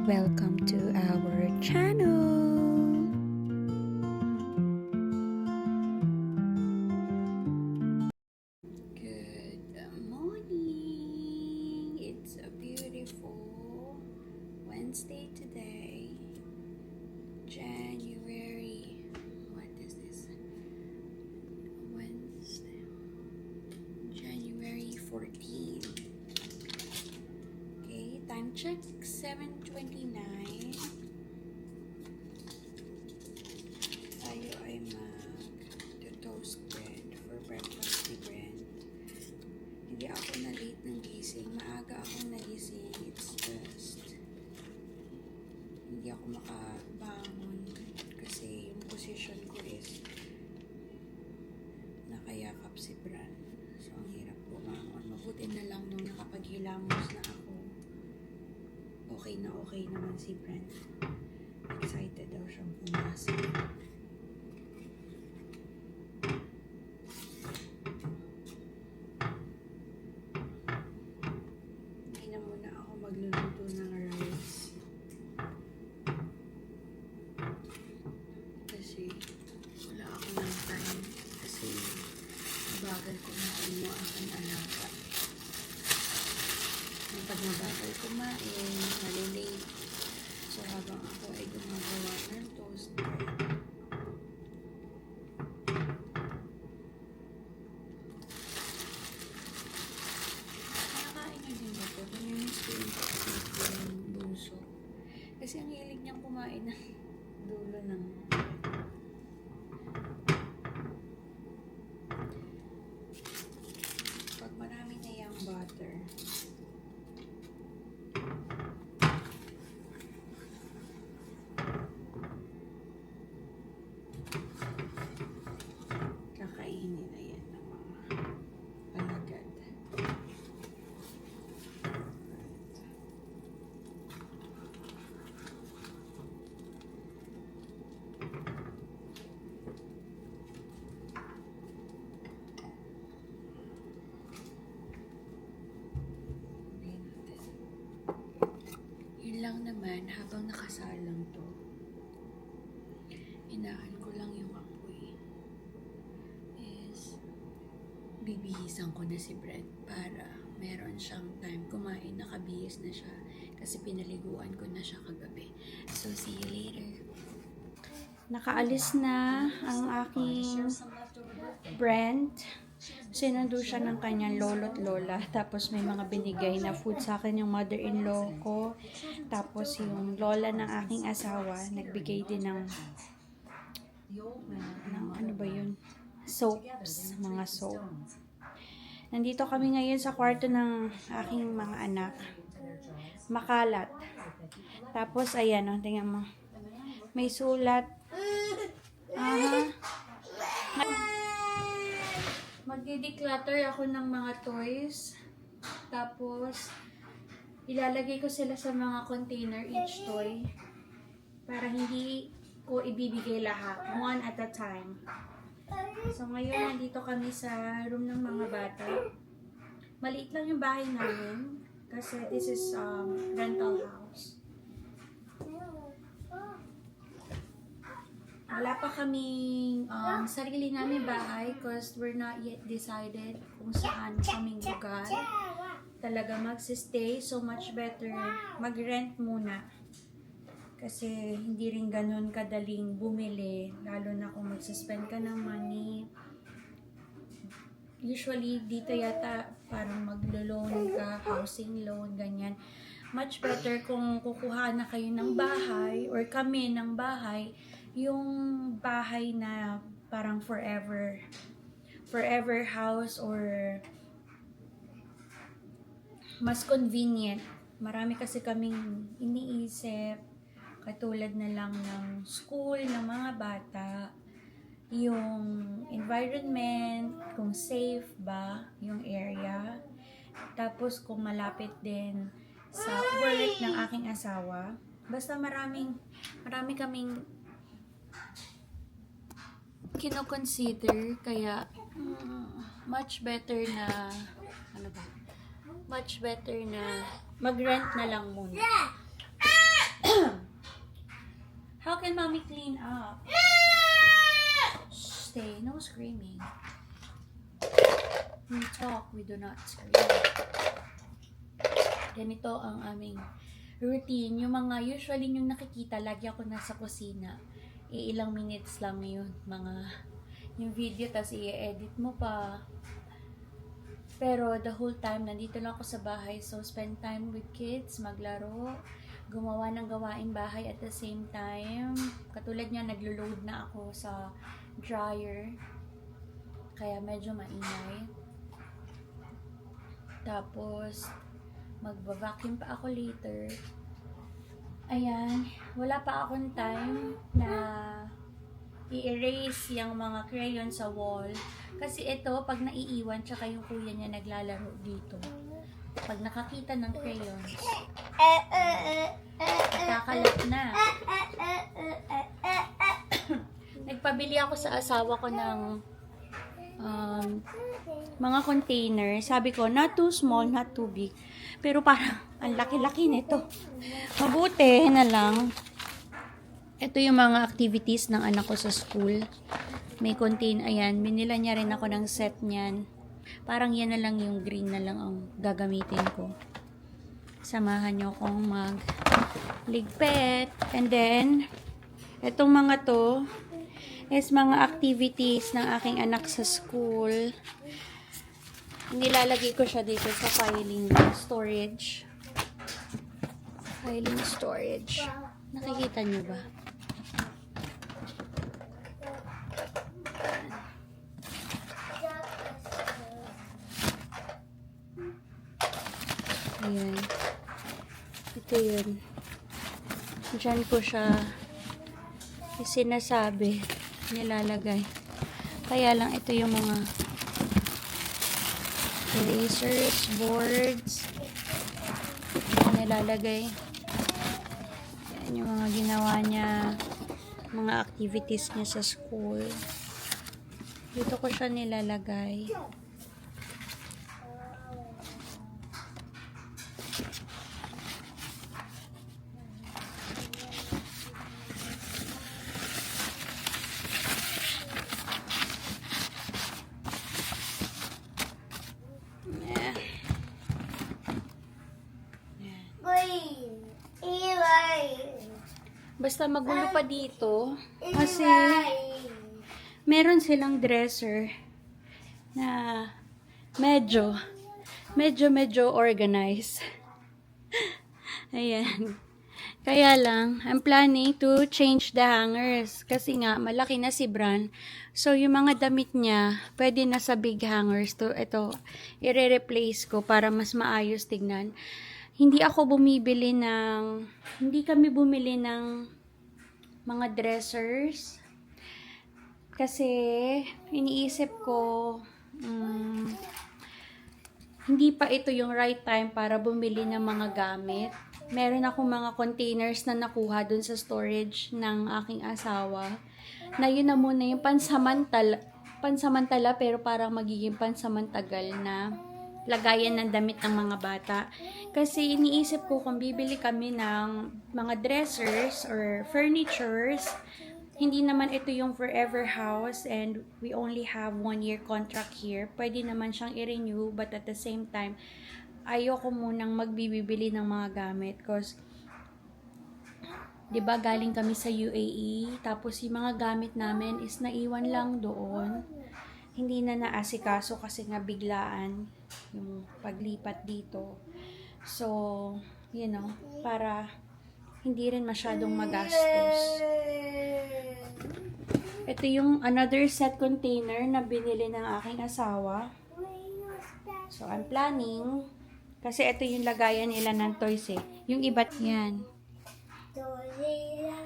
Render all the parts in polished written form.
Welcome to our channel! Good morning! It's a beautiful Wednesday today. January, what is this? Wednesday, January 14. Okay, time check 7:29. Tayo ay mag-toast bread for breakfast ni Brent. Hindi ako na late ng gising. Maaga akong nagising. It's just hindi ako makabangon kasi yung position ko is nakayakap si Bran. So, ang hirap bumangon. Mabuti na lang nung nakapaghilamos na ako. Okay naman si Brent. Excited daw siyang pumasok. Hindi na muna ako magluluto ng rice. Kasi wala ako ng time. Kasi bagal ko na ano aking alaga. Pag mabagal kumain, malilate. So, habang ako ay gumagawa ng toast bread, nakakain niyo din ba ito? Namimiss ko yung bunso. Kasi ang hilig niyang kumain ng dulo ng pag marami na yung butter. Kakainin na yan ng mga alagad. Yun lang naman, habang nakasalang to, hinaan ko lang yung apoy. Is bibihisan ko na si Brent para meron siyang time kumain. Nakabihis na siya kasi pinaliguan ko na siya kagabi. So, see you later. Nakaalis na ang aking Brent. Sinundo siya ng kanyang lolo't lola. Tapos may mga binigay na food sa akin yung mother-in-law ko. Tapos yung lola ng aking asawa, nagbigay din ng ano ba yun? Soaps, mga soap. Nandito kami ngayon sa kwarto ng aking mga anak. Makalat. Tapos ayan, oh, tingnan mo. May sulat. Aha. Magdi-declutter ako ng mga toys. Tapos ilalagay ko sila sa mga container, each toy. Para hindi ko ibibigay lahat. One at a time. So, ngayon, nandito kami sa room ng mga bata. Maliit lang yung bahay namin. Kasi this is rental house. Wala pa kaming sarili namin bahay because we're not yet decided kung saan kaming lugar talaga magsistay. So, much better mag-rent muna. Kasi hindi rin ganun kadaling bumili, lalo na kung magsuspend ka ng money. Usually, dito yata parang maglo-loan ka, housing loan, ganyan. Much better kung kukuha na kayo ng bahay or kami ng bahay, yung bahay na parang forever house or mas convenient. Marami kasi kaming iniisip, katulad na lang ng school ng mga bata, yung environment, kung safe ba yung area, tapos kung malapit din sa work ng aking asawa. Basta marami kaming kino-consider, kaya much better na mag-rent na lang muna. How can mommy clean up? Stay, no screaming. We talk, we do not scream. Ganito ang aming routine. Yung mga usually yung nakikita, lagi ako nasa kusina. Ilang minutes lang yun. Yung video, tas i-edit mo pa. Pero the whole time, nandito lang ako sa bahay. So, spend time with kids, maglaro, gumawa ng gawaing bahay at the same time. Katulad niya, naglo-load na ako sa dryer. Kaya medyo maingay. Tapos, magba-vacuum pa ako later. Ayan, wala pa akong time na i-erase yung mga crayon sa wall. Kasi ito, pag naiiwan, tsaka yung kuya niya naglalaro dito. Pag nakakita ng crayons, kakalat na. Nagpabili ako sa asawa ko ng mga container. Sabi ko, not too small, not too big. Pero parang, ang laki-laki nito. Mabuti na lang. Ito yung mga activities ng anak ko sa school. May ayan, binila niya rin ako ng set niyan. Parang yan na lang, yung green na lang ang gagamitin ko. Samahan niyo akong magligpit. And then, itong mga to is mga activities ng aking anak sa school. Nilalagay ko siya dito sa filing storage. Filing storage. Nakikita niyo ba? Ayan. Ito yun. Diyan ko siya sinasabi, nilalagay. Kaya lang ito yung mga erasers, boards, nilalagay. Yan yung mga ginawa niya, mga activities niya sa school. Dito ko siya nilalagay. Basta magulo pa dito kasi meron silang dresser na medyo organized. Ayan. Kaya lang, I'm planning to change the hangers kasi nga malaki na si Bran. So yung mga damit niya, pwede na sa big hangers to. Ito, i-replace ko para mas maayos tignan. Hindi kami bumili ng mga dressers kasi iniisip ko hindi pa ito yung right time para bumili ng mga gamit. Meron akong mga containers na nakuha dun sa storage ng aking asawa na yun na muna yung pansamantala pero parang magiging pansamantagal na lagayan ng damit ng mga bata. Kasi iniisip ko kung bibili kami ng mga dressers or furnitures, hindi naman ito yung forever house and we only have 1-year contract here. Pwede naman siyang i-renew but at the same time, ayoko munang magbibili ng mga gamit because 'di ba galing kami sa UAE tapos yung mga gamit namin is naiwan lang doon. Hindi na naasikaso kasi nga biglaan yung paglipat dito. So, para hindi rin masyadong magastos. Ito yung another set container na binili ng aking asawa. So, I'm planning, kasi ito yung lagayan nila ng toys eh. Yung iba't yan.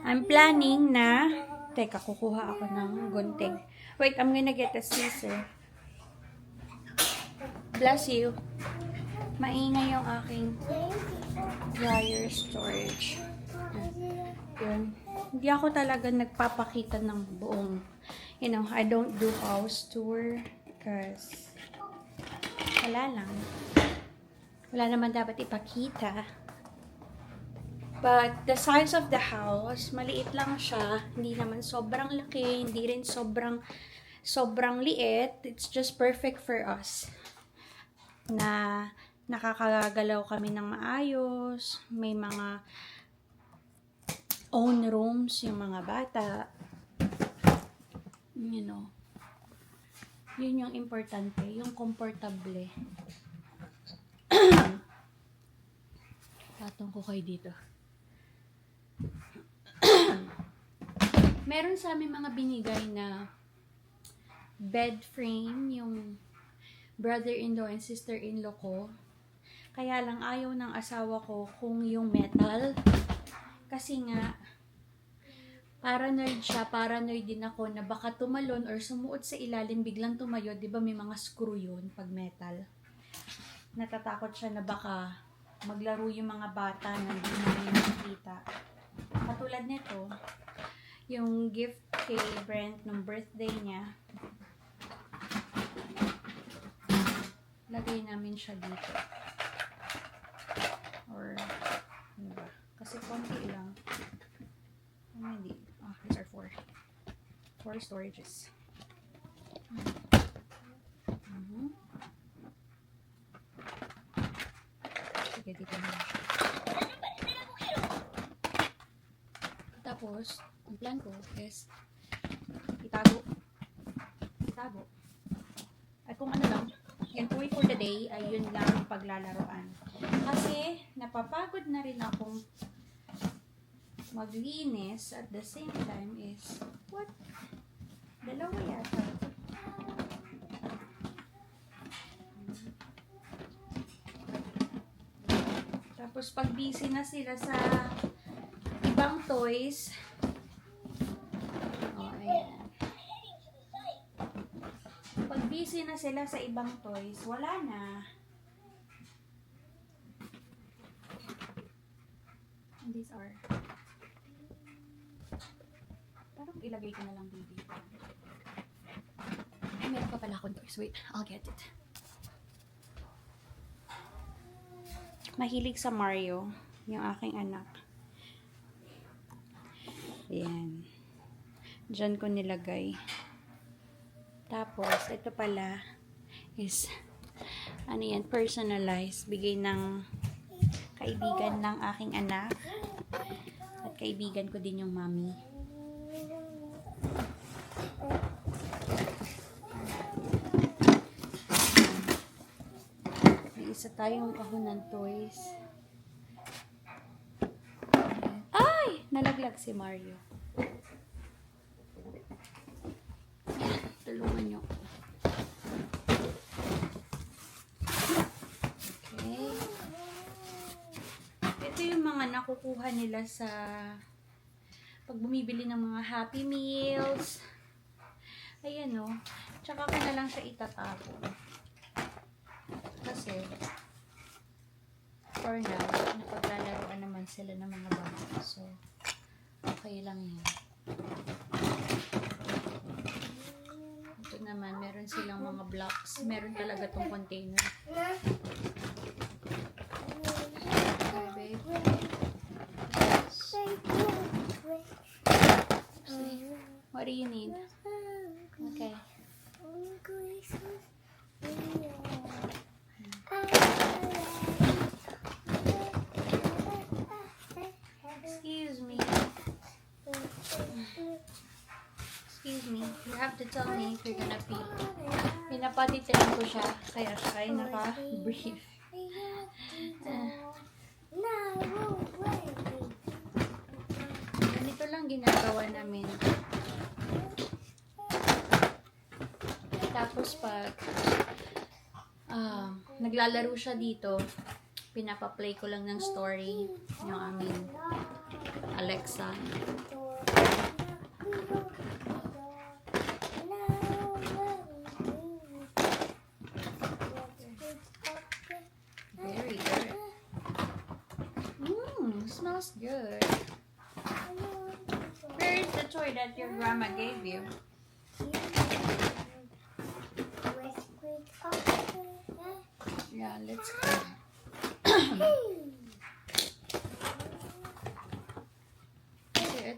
I'm planning na, teka, kukuha ako ng gunting. Wait, I'm gonna get a scissor. Bless you. Maingay yung aking dryer storage. Yun. Hindi ako talaga nagpapakita ng buong, I don't do house tour because wala lang. Wala naman dapat ipakita. But the size of the house, maliit lang siya. Hindi naman sobrang laki, hindi rin sobrang liit. It's just perfect for us. Na nakakagalaw kami ng maayos. May mga own rooms yung mga bata. You know. Yun yung importante, yung komportable. Patong ko kayo dito. Meron sa amin mga binigay na bed frame, yung brother-in-law and sister-in-law ko. Kaya lang ayaw ng asawa ko kung yung metal. Kasi nga, paranoid siya, paranoid din ako na baka tumalon or sumuot sa ilalim, biglang tumayo. Diba may mga screw yun pag metal? Natatakot siya na baka maglaro yung mga bata na hindi namin nakikita. Katulad nito, yung gift kay Brent nung birthday niya, lagay namin siya dito. Or, ano ba? Kasi konti lang. Hindi. These are 4 storages. Sige, dito na lang siya. Tapos, ang plan ko is itago. At kung ano lang, yung toy for the day ay yun lang ang paglalaroan. Kasi, napapagod na rin akong maglinis at the same time is, what? Dalawa yata. Tapos, pag busy na sila sa ibang toys, ayan. Pag busy na sila sa ibang toys, wala na. And these are, parang ilagay ko na lang dito. Ay, meron pa pala akong toys. Wait, I'll get it. Mahilig sa Mario, yung aking anak. Ayan. Diyan ko nilagay. Tapos, ito pala is, ano yan, personalized. Bigay ng kaibigan ng aking anak. At kaibigan ko din yung mommy. May isa tayong kahon ng toys. Ay! Nalaglag si Mario. Yan, tulungan nyo. Okay. Ito yung mga nakukuha nila sa pag bumibili ng mga Happy Meals. Ayan o. Tsaka ko na lang siya itatago. Kasi for now, napaglalaroan naman sila ng mga bata. So, okay lang yan. Ito naman, meron silang mga blocks. Meron talaga tong container. Okay, babe. See, what do you need? Okay. Excuse me. Excuse me. You have to tell me if you're gonna pee. Pinapatitilan ko siya, kaya siya ay naka-brief. Ganito lang ginagawa namin. Tapos pag naglalaro siya dito, pinapaplay ko lang ng story yung aming Alexa. Very good. Smells good. Where is the toy that your grandma gave you? Yeah, let's go.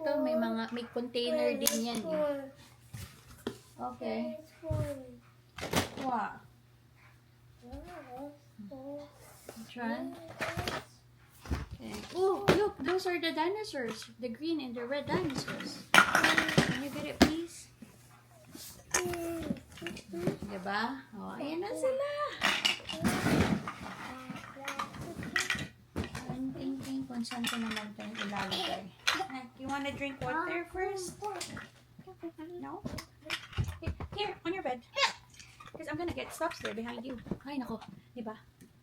Ito, may container din yan eh. Okay. Wow. Which one? Okay. Oh, look, those are the dinosaurs. The green and the red dinosaurs. Can you get it, please? Diba? Oh, ayan na sila. Ang tingin kung saan ko naman itong ilalagay. You wanna drink water first? No? Here, on your bed. Because I'm gonna get stops there behind you. Ay, nako. Diba?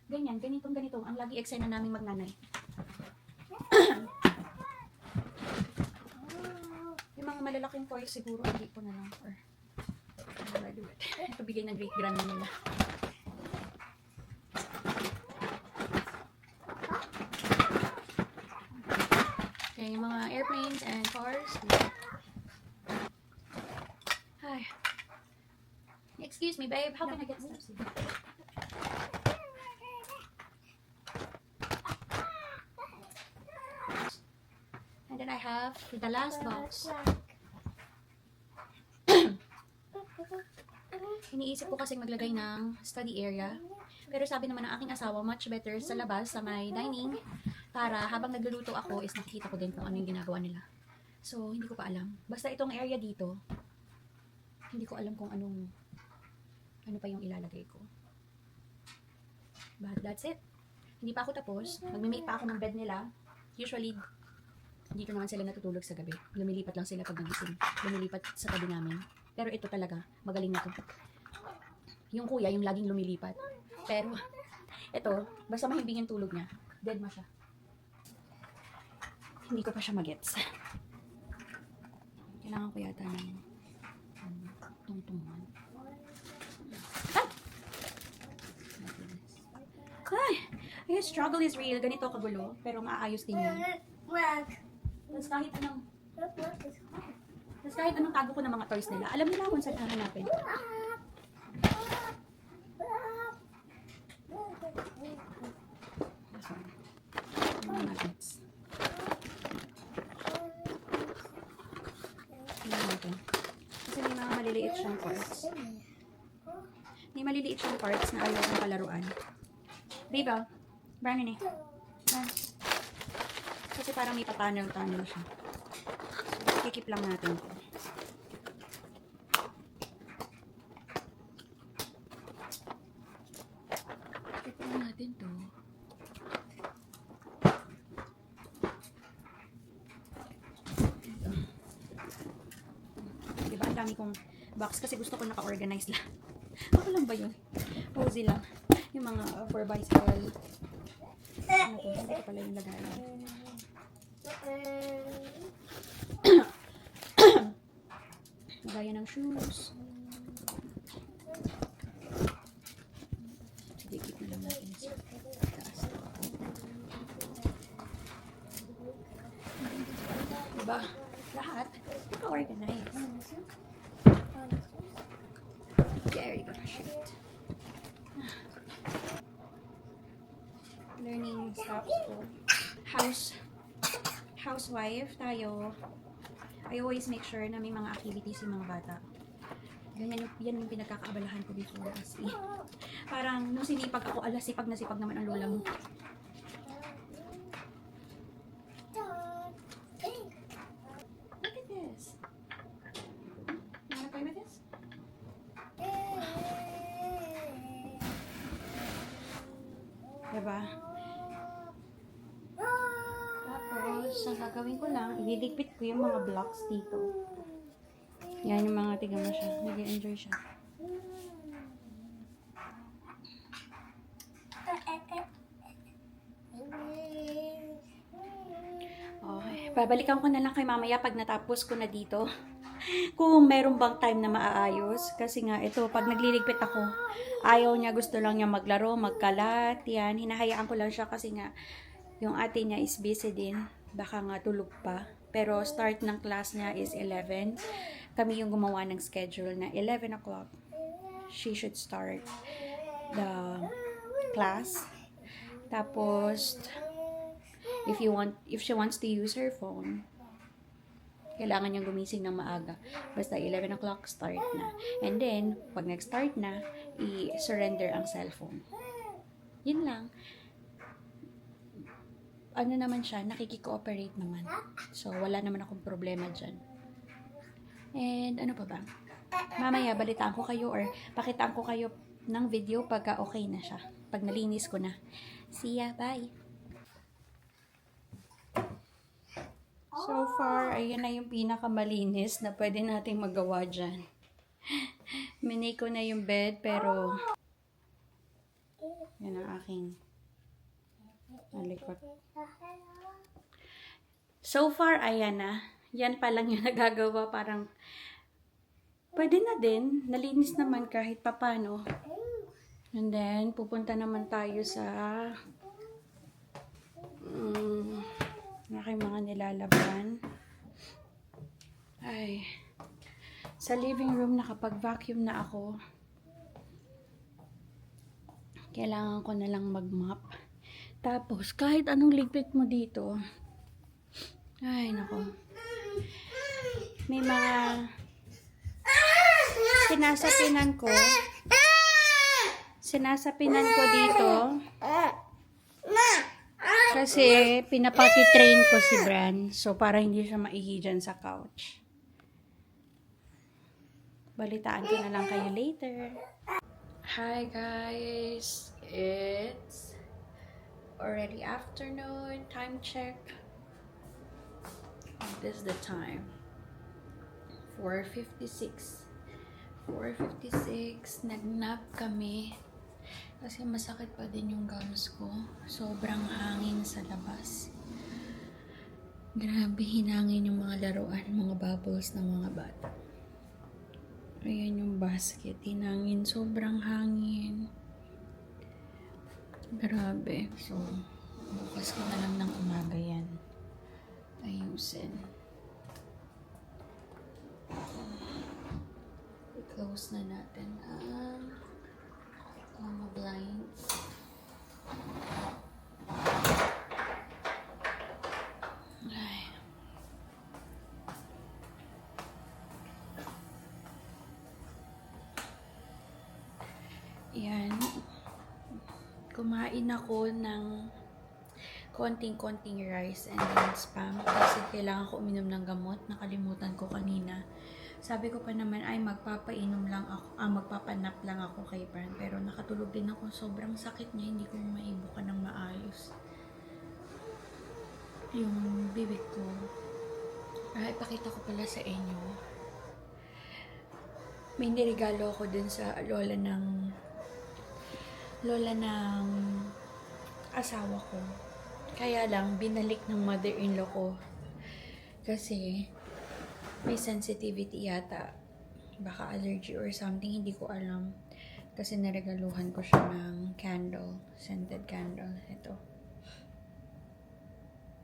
Ganyan, ganito. Ang lagi eksena naming magnanay. Yung mga malalaking toys siguro, hindi ko na lang. Or, ito bigay ng great grandma nila. Okay, yung mga airplanes and cars. Hi. Excuse me, babe. How can I get steps? And then I have the last box. Iniisip ko kasing maglagay ng study area. Pero sabi naman ng aking asawa, much better sa labas, sa may dining. Para habang nagluluto ako, is nakikita ko din kung ano yung ginagawa nila. So, hindi ko pa alam. Basta itong area dito, hindi ko alam kung ano pa yung ilalagay ko. But that's it. Hindi pa ako tapos. Magme-make pa ako ng bed nila. Usually, dito naman sila natutulog sa gabi. Lumilipat lang sila pag nagising. Lumilipat sa tabi namin. Pero ito talaga, magaling na to. Yung kuya, yung laging lumilipat. Pero, ito, basta mahimbing yung tulog niya, dead ma siya. Hindi ko pa siya magets. Kailangan ko yata ng tungtungan. Ay! Ay, struggle is real. Ganito kagulo. Pero maayos din yan. Tapos kahit anong tago ko ng mga toys nila, alam nila kung saan hahanapin. Kasi may mga maliliit siyang parts. May maliliit siyang parts na ayaw ng palaruan. Babe, brown yun eh. Kasi parang may papanel-tunnel siya. Kikip lang natin ito. Kikip lang natin ito. Diba, ang dami kong box kasi gusto ko naka-organize lang. Ako lang ba yun? Cozy lang. Yung mga for bicycle. Ano to? Hindi ko pala yung lagay. Gaya ng shoes. Sige, keep na lang natin sa taas. Diba? Lahat. Naka-organize. Very good. Shoot. Learning stuff. Housewife tayo. I always make sure na may mga activities yung mga bata. Yan yung pinagkakaabalahan ko before as parang nung sinipag ako, sipag na sipag naman ang lola mo. Look at this. You wanna play with this? Diba? Tapos, ang gagawin ko lang, iligpit ko yung mga blocks dito. Yan yung mga tiga mo siya. Nag-enjoy siya. Okay. Babalikan ko na lang kay mamaya pag natapos ko na dito. Kung meron bang time na maaayos. Kasi nga, ito, pag nagliligpit ako, ayaw niya, gusto lang niya maglaro, magkalat, yan. Hinahayaan ko lang siya kasi nga, yung ate niya is busy din. Baka nga tulog pa. Pero start ng class niya is 11. Kami yung gumawa ng schedule na 11 o'clock. She should start the class. Tapos, if she wants to use her phone, Kailangan niyang gumising ng maaga. Basta 11 o'clock, start na. And then, pag nag-start na, i-surrender ang cellphone. Yun lang. Ano naman siya, nakiki-cooperate naman. So, wala naman akong problema dyan. And, ano pa ba? Mamaya, balitaan ko kayo or pakitaan ko kayo ng video pagka okay na siya. Pag nalinis ko na. See ya, bye! So far, ayan na yung pinakamalinis na pwede nating magawa dyan. Miniko na yung bed, pero yan ang aking malikot. So far, ayan na. Yan pa lang yung nagagawa. Parang pwede na din. Nalinis naman kahit papano. And then, pupunta naman tayo sa aking mga nilalaban. Ay, sa living room nakapag-vacuum na ako. Kailangan ko na lang mag-mop. Tapos, kahit anong ligpit mo dito, ay, nako. May mga sinasapinan ko dito. Kasi, pinapati-train ko si Bran. So, para hindi siya maihi dyan sa couch. Balitaan ko na lang kayo later. Hi guys! It's already afternoon. Time check. This is the time. 4:56. 4:56. Nag-nap kami. Kasi masakit pa din yung gums ko. Sobrang hangin sa labas. Grabe, hinangin yung mga laruan, mga bubbles ng mga bata. Ayan yung basket, hinangin. Sobrang hangin. Grabe. So, bukas ko na lang ng umaga yan. Ayusin. I-close na natin ang mga blinds. Ay. Yan. Kumain ako ng konting-konting rice and then spam kasi kailangan ko uminom ng gamot. Nakalimutan ko kanina. Sabi ko pa naman ay magpapanap lang ako kay Bran, pero nakatulog din ako. Sobrang sakit niya, hindi ko maibuka ng maayos yung bibig ko. Ay, pakita ko pala sa inyo. May nirigalo ako dun sa lola ng asawa ko. Kaya lang, binalik ng mother-in-law ko. Kasi, may sensitivity yata. Baka allergy or something, hindi ko alam. Kasi naregaluhan ko siya ng candle. Scented candle. Ito.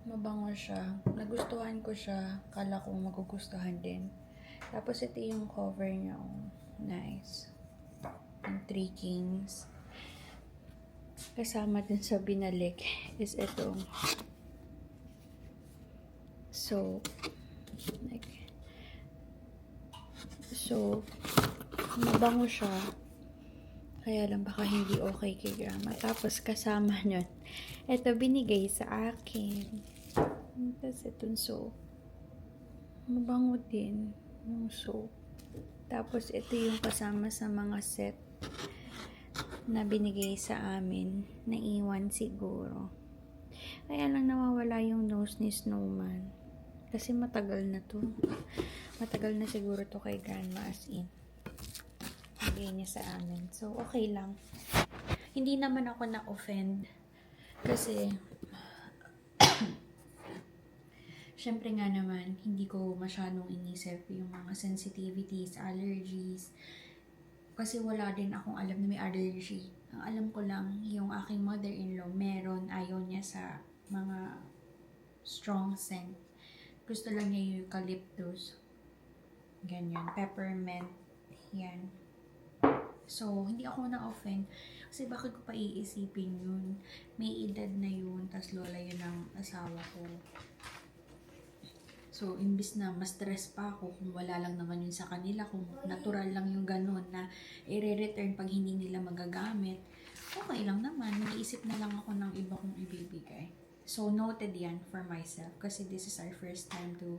Mabango siya. Nagustuhan ko siya. Kala ko magugustuhan din. Tapos ito yung cover niya. Oh. Nice. Ang 3 Kings. Kasama din sa binalik is itong soap. So, mabango siya. Kaya lang baka hindi okay kay grandma. Tapos kasama nyon, ito binigay sa akin. Tapos itong soap. Mabango din yung soap. Tapos ito yung kasama sa mga set na binigay sa amin. Naiwan siguro. Kaya lang nawawala yung nose ni Snowman. Kasi matagal na to. Matagal na siguro to kay grandma as in. Bigay niya sa amin. So, okay lang. Hindi naman ako na-offend. Kasi, syempre nga naman, hindi ko masyadong inisip yung mga sensitivities, allergies. Kasi wala din akong alam na may allergy. Ang alam ko lang, yung aking mother-in-law, meron, ayaw niya sa mga strong scent. Gusto lang niya yung eucalyptus. Ganyan. Peppermint. Yan. So, hindi ako na-offend. Kasi bakit ko pa iisipin yun? May edad na yun. Tas lola yun ang asawa ko. So, imbis na ma-stress pa ako kung wala lang naman yun sa kanila, kung natural lang yung ganun na i-return pag hindi nila magagamit, okay lang naman. Nag-iisip na lang ako ng iba kong ibibigay. So, noted yan for myself kasi this is our first time to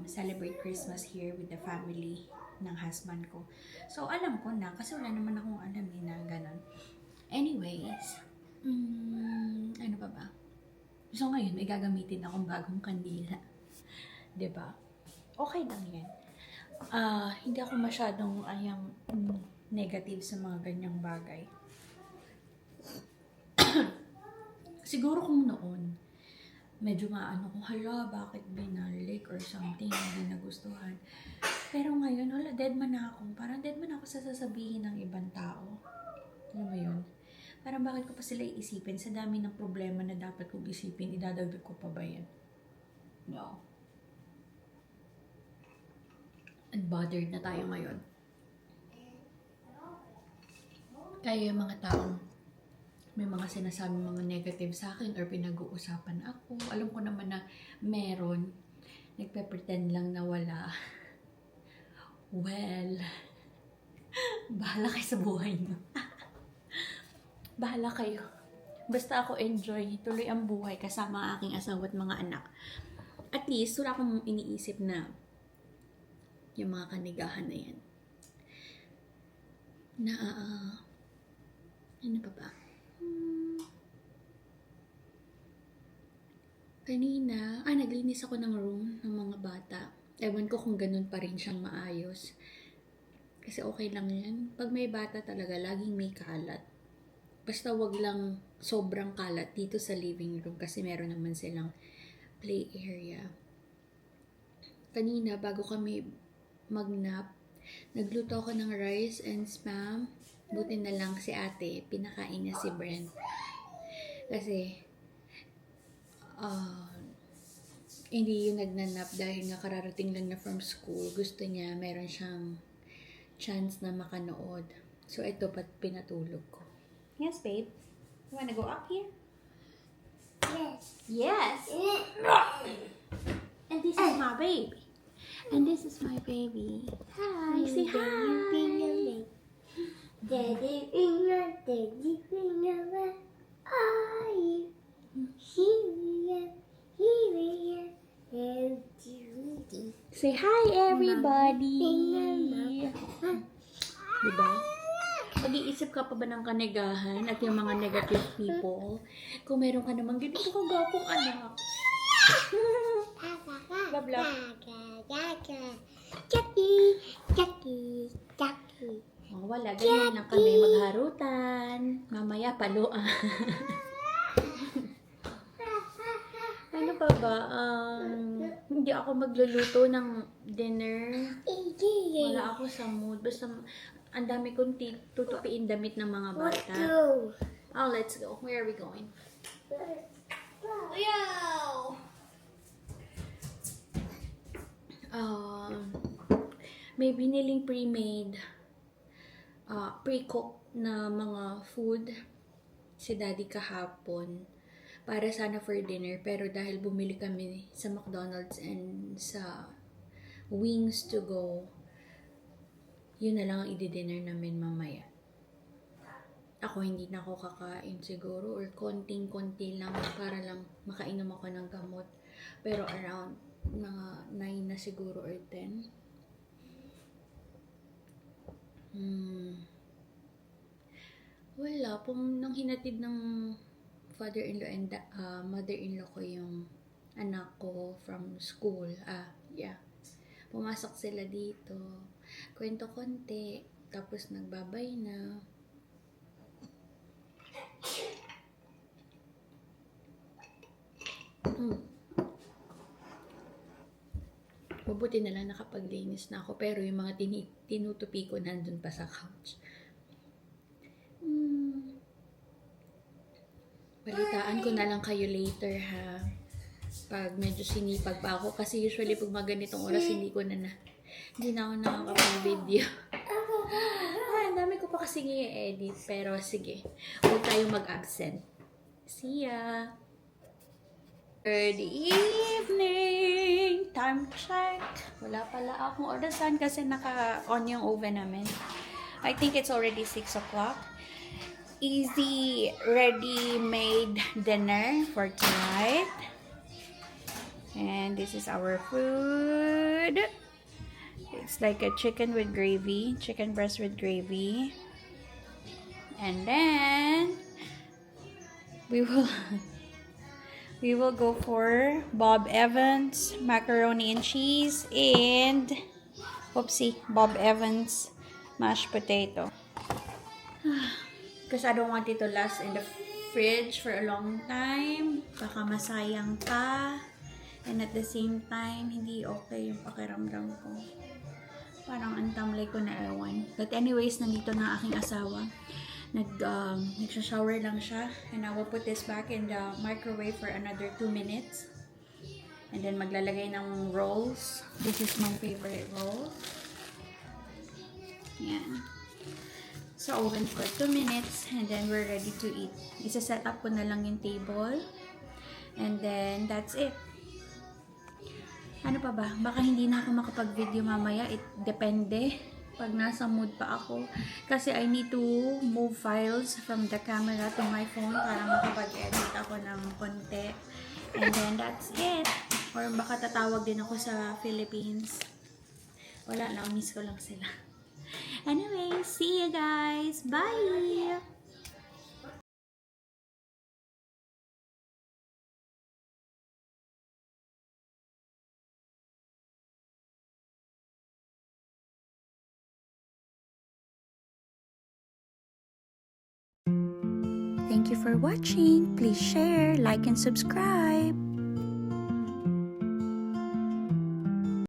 celebrate Christmas here with the family ng husband ko. So, alam ko na kasi wala naman akong alam na ganun. Anyways, ano pa ba? So, ngayon, may gagamitin akong bagong kandila. 'Di ba? Okay lang yan. Hindi ako masyadong negative sa mga ganyang bagay. Siguro kung noon, medyo maano kung hala, bakit binalik or something, hindi nagustuhan. Pero ngayon, wala, dead man na ako. Parang dead man ako sa sasabihin ng ibang tao. Alam mo yun? Parang bakit ko pa sila iisipin? Sa dami ng problema na dapat kong isipin, idadagdag ko pa ba yan? No. Unbothered na tayo ngayon. Kaya yung mga taong may mga sinasabi mga negative sa akin or pinag-uusapan ako, alam ko naman na meron, nagpe-pretend lang na wala. Well, bahala kayo sa buhay niyo. Bahala kayo. Basta ako enjoy, tuloy ang buhay kasama ang aking asawa at mga anak. At least, wala akong iniisip na yung mga kanigahan na yan. Na, ano pa ba? Kanina, naglinis ako ng room ng mga bata. Ewan ko kung ganun pa rin siyang maayos. Kasi okay lang yan. Pag may bata talaga, laging may kalat. Basta wag lang sobrang kalat dito sa living room kasi meron naman silang play area. Kanina, bago kami mag-nap, nagluto ako ng rice and spam. Buti na lang si ate, pinakain niya si Brent. Kasi, hindi yung nagnanap dahil nga kararating lang na from school. Gusto niya, meron siyang chance na makanood. So, ito pat pinatulog ko. Yes, babe? You wanna go up here? Yes. Yes! And this is my baby. And this is my baby. Hi, say hi. Daddy finger, daddy finger, where are you? Here we are, Judy. Say hi, everybody. Diba? Mag-iisip ka pa ba ng kanigahan at yung mga negative people? Kung meron ka namang ganito kagapong anak. Blah, blah. Jackie, Jackie, Jackie. Oh, wala, ganyan lang kami magharutan. Mamaya paluan. Ano pa ba? Hindi ako magluluto ng dinner. Wala ako sa mood. Basta ang dami kong tutupiin damit ng mga bata. Oh, let's go. Where are we going? Yo! May biniling pre-made pre-cooked na mga food si daddy kahapon para sana for dinner, pero dahil bumili kami sa McDonald's and sa Wings to Go, yun na lang ang i-dinner namin mamaya. Ako hindi na ako kakain siguro or konting-konti lang para lang makainom ako ng gamot, pero around mga 9 na siguro or 10. Wala. Nang hinatid ng father-in-law and mother-in-law ko yung anak ko from school. Pumasok sila dito. Kwento konti. Tapos nagbabay na. Mabuti na lang nakapaglinis na ako. Pero yung mga tinutupi ko nandun pa sa couch. Balitaan ko na lang kayo later ha. Pag medyo sinipag pa ako. Kasi usually pag mga ganitong oras hindi na ako nakakapag-video. Ang dami ko pa kasi i-edit. Pero sige, huwag tayong mag-absent. See ya! Good evening! time check. Wala pala akong orasan kasi naka-on yung oven namin. I think it's already 6 o'clock. Easy, ready-made dinner for tonight. And this is our food. It's like a chicken with gravy, chicken breast with gravy. And then we will go for Bob Evans macaroni and cheese and Bob Evans mashed potato. Because I don't want it to last in the fridge for a long time. Baka masayang pa. And at the same time, hindi okay yung pakiramdam ko. Parang antamlay ko na ewan. But anyways, nandito na aking asawa. Nagsha-shower lang siya. And I will put this back in the microwave for another 2 minutes. And then maglalagay ng rolls. This is my favorite roll. Yan. So, oven for 2 minutes. And then we're ready to eat. Isa-set up ko na lang yung table. And then, that's it. Ano pa ba? Baka hindi na ako makapag-video mamaya. It depende. Pag nasa mood pa ako. Kasi I need to move files from the camera to my phone para makapag-edit ako ng konti. And then that's it. Or baka tatawag din ako sa Philippines. Wala lang. Miss ko lang sila. Anyway, see you guys. Bye! Thank you for watching. Please share, like, and subscribe.